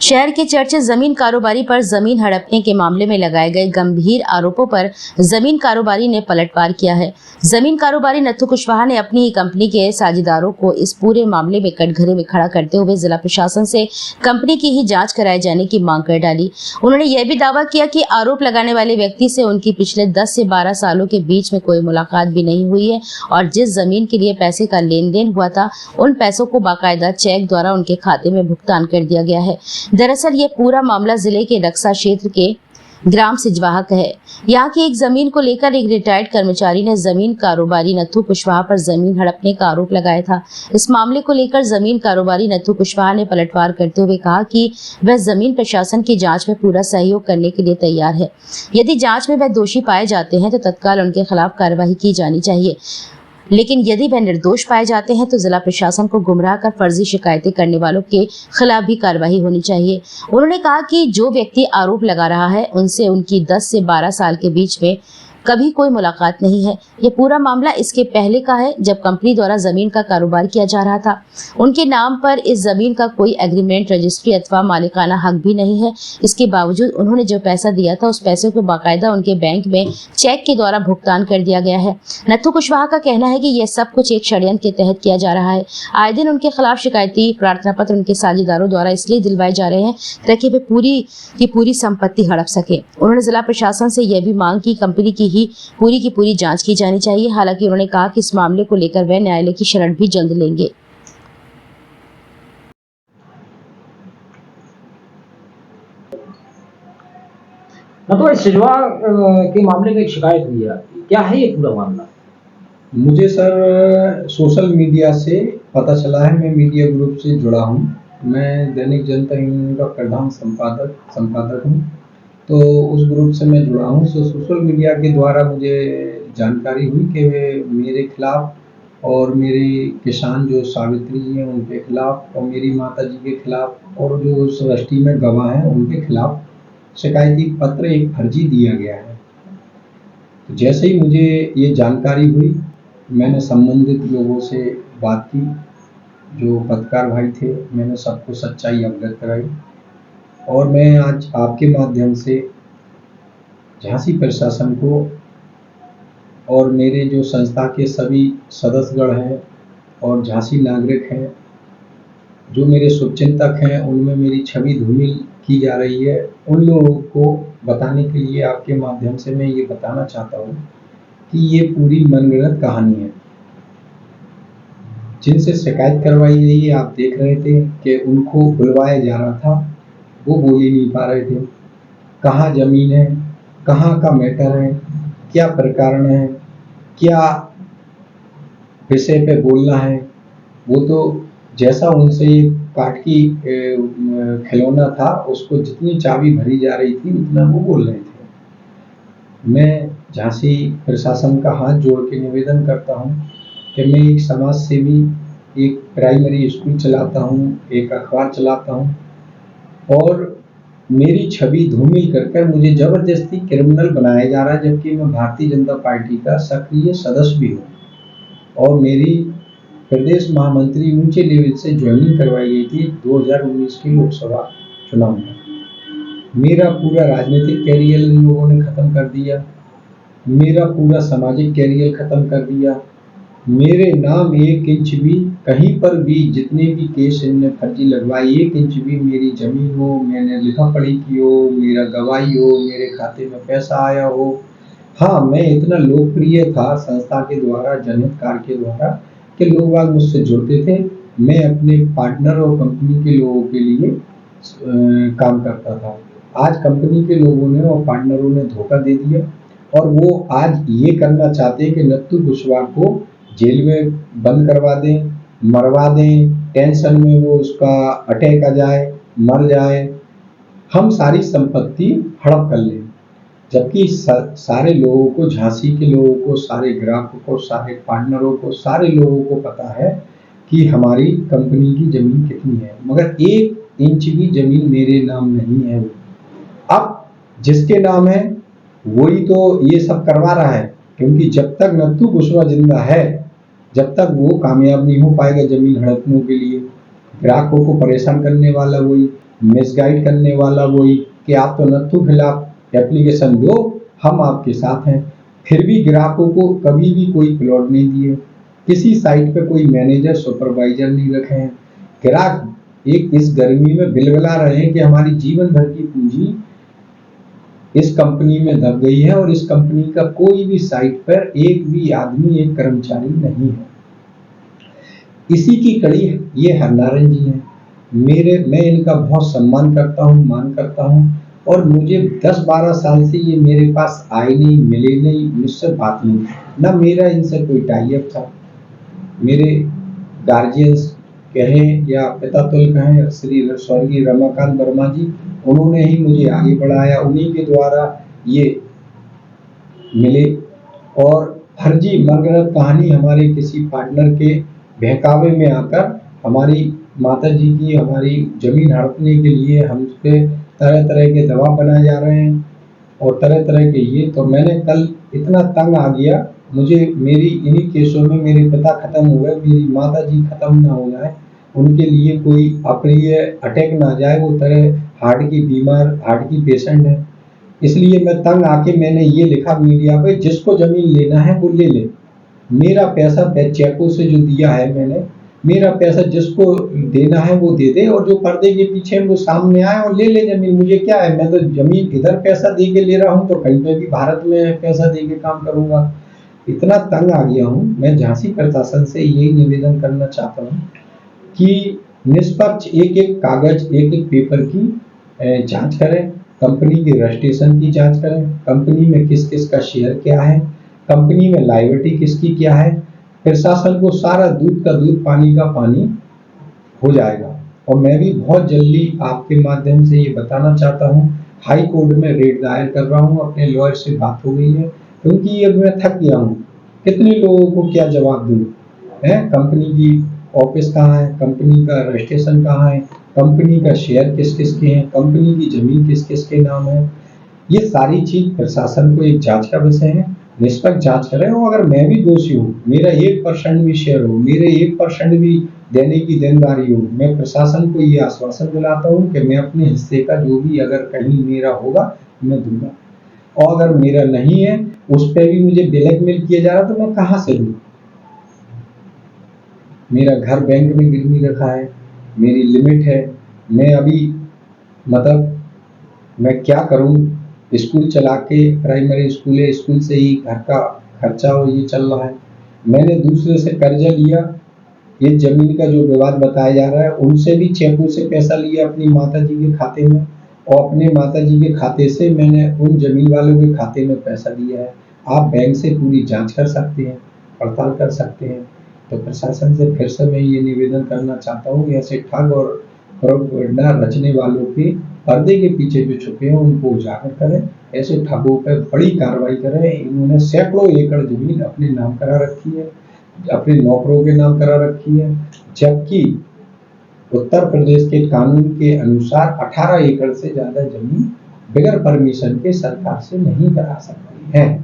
शहर के चर्चित जमीन कारोबारी पर जमीन हड़पने के मामले में लगाए गए गंभीर आरोपों पर जमीन कारोबारी ने पलटवार किया है। जमीन कारोबारी नत्थू कुशवाहा ने अपनी ही कंपनी के साझेदारों को इस पूरे मामले में कटघरे में खड़ा करते हुए जिला प्रशासन से कंपनी की ही जांच कराए जाने की मांग कर डाली। उन्होंने यह भी दावा किया कि आरोप लगाने वाले व्यक्ति से उनकी पिछले 10 से 12 सालों के बीच में कोई मुलाकात भी नहीं हुई है और जिस जमीन के लिए पैसे का लेन देन हुआ था उन पैसों को बाकायदा चेक द्वारा उनके खाते में भुगतान कर दिया गया है। दरअसल ये पूरा मामला जिले के रक्सा क्षेत्र के ग्राम सिजवाहा का है। यहाँ की एक जमीन को लेकर एक रिटायर्ड कर्मचारी ने जमीन कारोबारी नत्थू कुशवाहा पर जमीन हड़पने का आरोप लगाया था। इस मामले को लेकर जमीन कारोबारी नत्थू कुशवाहा ने पलटवार करते हुए कहा कि वह जमीन प्रशासन की जांच में पूरा सहयोग करने के लिए तैयार है। यदि जांच में वह दोषी पाए जाते हैं तो तत्काल उनके खिलाफ कार्रवाई की जानी चाहिए, लेकिन यदि वह निर्दोष पाए जाते हैं तो जिला प्रशासन को गुमराह कर फर्जी शिकायतें करने वालों के खिलाफ भी कार्रवाई होनी चाहिए। उन्होंने कहा कि जो व्यक्ति आरोप लगा रहा है उनसे उनकी 10 से 12 साल के बीच में कभी कोई मुलाकात नहीं है। ये पूरा मामला इसके पहले का है जब कंपनी द्वारा जमीन का कारोबार किया जा रहा था। उनके नाम पर इस जमीन का कोई एग्रीमेंट, रजिस्ट्री अथवा मालिकाना हक भी नहीं है। इसके बावजूद उन्होंने जो पैसा दिया था उस पैसे को बाकायदा उनके बैंक में चेक के द्वारा भुगतान कर दिया गया है। नत्थू कुशवाहा का कहना है कि यह सब कुछ एक षड्यंत्र के तहत किया जा रहा है। आए दिन उनके खिलाफ शिकायती प्रार्थना पत्र उनके साझेदारों द्वारा इसलिए दिलवाए जा रहे हैं ताकि वे पूरी की पूरी संपत्ति हड़प सके। उन्होंने जिला प्रशासन से यह भी मांग की कंपनी की पूरी जांच की जानी चाहिए। हालांकि उन्होंने कहा कि इस मामले को लेकर वे न्यायालय की शरण भी जल्द लेंगे। तो सिजवा के मामले में एक शिकायत हुई है, क्या है ये पूरा मामला? मुझे सर सोशल मीडिया से पता चला है। मैं मीडिया ग्रुप से जुड़ा हूँ। मैं दैनिक जनता यूनियन का प्रधान संपादक हूँ, तो उस ग्रुप से मैं जुड़ा हूँ। तो सोशल मीडिया के द्वारा मुझे जानकारी हुई कि मेरे खिलाफ और मेरे किसान जो सावित्री जी हैं उनके खिलाफ और मेरी माता जी के खिलाफ और जो सृष्टि में गवाह हैं उनके खिलाफ शिकायती पत्र एक फर्जी दिया गया है। तो जैसे ही मुझे ये जानकारी हुई, मैंने संबंधित लोगों से बात की, जो पत्रकार भाई थे, मैंने सबको सच्चाई अवगत कराई और मैं आज आपके माध्यम से झांसी प्रशासन को और मेरे जो संस्था के सभी सदस्यगण हैं और झांसी नागरिक हैं, जो मेरे शुभचिंतक हैं, उनमें मेरी छवि धूमिल की जा रही है, उन लोगों को बताने के लिए आपके माध्यम से मैं ये बताना चाहता हूँ कि ये पूरी मनगढ़ंत कहानी है। जिनसे शिकायत करवाई गई है, आप देख रहे थे कि उनको बुलवाया जा रहा था, वो बोल ही नहीं पा रहे थे। कहाँ जमीन है, कहाँ का मैटर है, क्या प्रकरण है, क्या विषय पे बोलना है, वो तो जैसा उनसे काट की खिलौना था, उसको जितनी चाबी भरी जा रही थी उतना वो बोल रहे थे। मैं झांसी प्रशासन का हाथ जोड़ के निवेदन करता हूँ कि मैं एक समाज सेवी, एक प्राइमरी स्कूल चलाता हूँ, एक अखबार चलाता हूँ और मेरी छवि धूमिल कर मुझे जबरदस्ती क्रिमिनल बनाया जा रहा है, जबकि मैं भारतीय जनता पार्टी का सक्रिय सदस्य भी हूँ और मेरी प्रदेश महामंत्री ऊंचे लेवल से ज्वाइनिंग करवाई गई थी 2019 के लोकसभा चुनाव में। मेरा पूरा राजनीतिक कैरियर इन लोगों ने खत्म कर दिया, मेरा पूरा सामाजिक कैरियर खत्म कर दिया। मेरे नाम 1 इंच भी कहीं पर भी जितने भी केस इनने फर्जी लगवाए, 1 इंच भी मेरी जमीन हो, मैंने लिखा पढ़ी की हो, मेरा गवाही हो, मेरे खाते में पैसा आया हो। हाँ, मैं इतना लोकप्रिय था संस्था के द्वारा, जनहितकार के द्वारा, कि लोग आज मुझसे जुड़ते थे। मैं अपने पार्टनर और कंपनी के लोगों के लिए काम करता था। आज कंपनी के लोगों ने और पार्टनरों ने धोखा दे दिया और वो आज ये करना चाहते हैं कि नत्थू कुशवाहा को जेल में बंद करवा दें, मरवा दें, टेंशन में वो उसका अटैक आ जाए, मर जाए, हम सारी संपत्ति हड़प कर लें। जबकि सारे लोगों को, झांसी के लोगों को, सारे ग्राहकों को, सारे पार्टनरों को, सारे लोगों को पता है कि हमारी कंपनी की जमीन कितनी है, मगर 1 इंच भी जमीन मेरे नाम नहीं है। अब जिसके नाम है वही तो ये सब करवा रहा है, क्योंकि जब तक नत्थू कुशवाहा जिंदा है, जब तक वो कामयाब नहीं हो पाएगा जमीन हड़पने के लिए। ग्राहकों को परेशान करने वाला वही, मिसगाइड करने वाला वही कि आप तो नत्थु खिलाफ एप्लीकेशन दो, हम आपके साथ हैं। फिर भी ग्राहकों को कभी भी कोई प्लॉट नहीं दिए, किसी साइट पे कोई मैनेजर सुपरवाइजर नहीं रखे हैं। ग्राहक एक इस गर्मी में बिलबिला रहे हैं कि हमारी जीवन भर की पूंजी इस कंपनी में दब गई है और इस कंपनी का कोई भी साइट पर एक भी आदमी, एक कर्मचारी नहीं है। इसी की कड़ी ये हरनारायण जी हैं। मैं इनका बहुत सम्मान करता हूँ, मान करता हूँ, और मुझे 10-12 साल से ये मेरे पास आए नहीं, मिले नहीं, मुझसे बात नहीं, ना मेरा इनसे कोई टाई अप था। मेरे गार्जियंस कहें या पिता तुल कहें, श्री स्वर्गीय रमाकांत वर्मा जी, उन्होंने ही मुझे आगे बढ़ाया, उन्हीं के द्वारा ये मिले। और फर्जी मनगढ़ंत कहानी हमारे किसी पार्टनर के बहकावे में आकर हमारी माता जी की हमारी जमीन हड़पने के लिए हम पे तरह तरह के दबाव बनाए जा रहे हैं और तरह तरह के ये। तो मैंने कल इतना तंग आ गया, मुझे मेरी इन्हीं केसों में मेरे पिता खत्म हो गए, मेरी माता जी खत्म ना हो जाए, उनके लिए कोई अप्रिय अटैक ना जाए, वो तरह हार्ट की बीमार, हार्ट की पेशेंट है। इसलिए मैं तंग आके मैंने ये लिखा मीडिया पे, जिसको जमीन लेना है वो ले ले, मेरा पैसा चेकों से जो दिया है मैंने, मेरा पैसा जिसको देना है वो दे दे, और जो पर्दे के पीछे वो सामने आए और ले ले जमीन। मुझे क्या है, मैं तो जमीन इधर पैसा दे के ले रहा हूँ तो कहीं पे भी भारत में पैसा दे के काम करूंगा। इतना तंग आ गया हूँ। मैं झांसी प्रशासन से यही निवेदन करना चाहता हूँ कि निष्पक्ष एक एक कागज, एक एक पेपर की जांच करें, कंपनी के रजिस्ट्रेशन की जांच करें, कंपनी में किस किस का शेयर क्या है, कंपनी में लायबिलिटी किसकी क्या है। प्रशासन को सारा दूध का दूध, पानी का पानी हो जाएगा। और मैं भी बहुत जल्दी आपके माध्यम से ये बताना चाहता हूँ, हाई कोर्ट में रेट दायर कर रहा हूँ, अपने लॉयर से बात हो गई है, क्योंकि अब मैं थक गया हूँ। कितने लोगों को क्या जवाब दूँ है, कंपनी की ऑफिस कहाँ है, कंपनी का रजिस्ट्रेशन कहाँ है, कंपनी का शेयर किस किस के हैं, कंपनी की जमीन किस किस के नाम है। ये सारी चीज प्रशासन को एक जांच का विषय है, निष्पक्ष जांच करें। और अगर मैं भी दोषी हूँ, मेरा 1% भी शेयर हो, मेरे 1% भी देने की देनदारी हो, मैं प्रशासन को ये आश्वासन दिलाता हूँ कि मैं अपने हिस्से का जो भी अगर कहीं मेरा होगा मैं दूंगा। और अगर मेरा नहीं है, उस पर भी मुझे ब्लैकमेल किया जा रहा, तो मैं कहाँ से दूँ। मेरा घर बैंक में गिरवी रखा है, मेरी लिमिट है, मैं अभी मतलब मैं क्या करूं, स्कूल चला के, प्राइमरी स्कूल है, स्कूल से ही घर का खर्चा हो ये चल रहा है। मैंने दूसरे से कर्जा लिया, ये जमीन का जो विवाद बताया जा रहा है, उनसे भी चेकों से पैसा लिया अपनी माता जी के खाते में, और अपने माता जी के खाते से मैंने उन जमीन वालों के खाते में पैसा दिया है। आप बैंक से पूरी जांच कर सकते हैं, पड़ताल कर सकते हैं। तो प्रशासन से फिर से मैं ये निवेदन करना चाहता हूँ कि ऐसे ठग और प्रोपेगेंडा रचने वालों के पर्दे के पीछे जो छुपे हैं उनको उजागर करें, ऐसे ठगों पर बड़ी कार्रवाई करें। इन्होंने सैकड़ों एकड़ जमीन अपने नाम करा रखी है, अपने नौकरों के नाम करा रखी है, जबकि उत्तर प्रदेश के कानून के अनुसार 18 एकड़ से ज्यादा जमीन बगैर परमिशन के सरकार से नहीं करा सकती है।